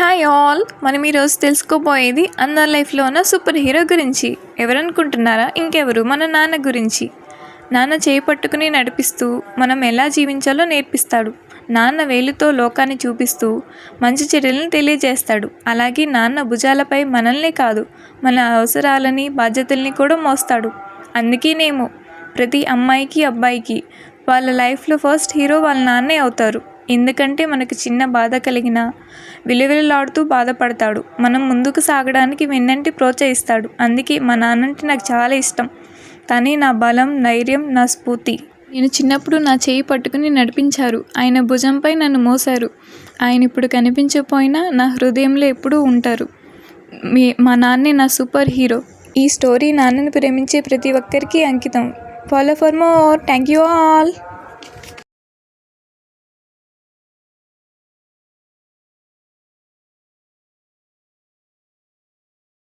Hi all, మనం ఈరోజు తెలుసుకోబోయేది అందరి లైఫ్లో ఉన్న సూపర్ హీరో గురించి. ఎవరనుకుంటున్నారా? ఇంకెవరు, మన నాన్న గురించి. నాన్న చేయి పట్టుకుని నడిపిస్తూ మనం ఎలా జీవించాలో నేర్పిస్తాడు. నాన్న వేలుతో లోకాన్ని చూపిస్తూ మంచి చెడులను తెలియజేస్తాడు. అలాగే నాన్న భుజాలపై మనల్ని కాదు, మన అవసరాలని బాధ్యతల్ని కూడా మోస్తాడు. అందుకేనేమో ప్రతి అమ్మాయికి అబ్బాయికి వాళ్ళ లైఫ్లో ఫస్ట్ హీరో వాళ్ళ నాన్నే అవుతారు. ఎందుకంటే మనకు చిన్న బాధ కలిగినా విలువిలాడుతూ బాధపడతాడు. మనం ముందుకు సాగడానికి వెన్నంటి ప్రోత్సహిస్తాడు. అందుకే మా నాన్నంటే నాకు చాలా ఇష్టం. తనే నా బలం, ధైర్యం, నా స్ఫూర్తి. నేను చిన్నప్పుడు నా చేయి పట్టుకుని నడిపించారు. ఆయన భుజంపై నన్ను మోశారు. ఆయన ఇప్పుడు కనిపించకపోయినా నా హృదయంలో ఎప్పుడూ ఉంటారు. మా నాన్నే నా సూపర్ హీరో. ఈ స్టోరీ నాన్నని ప్రేమించే ప్రతి ఒక్కరికి అంకితం. Follow for more. Thank you all.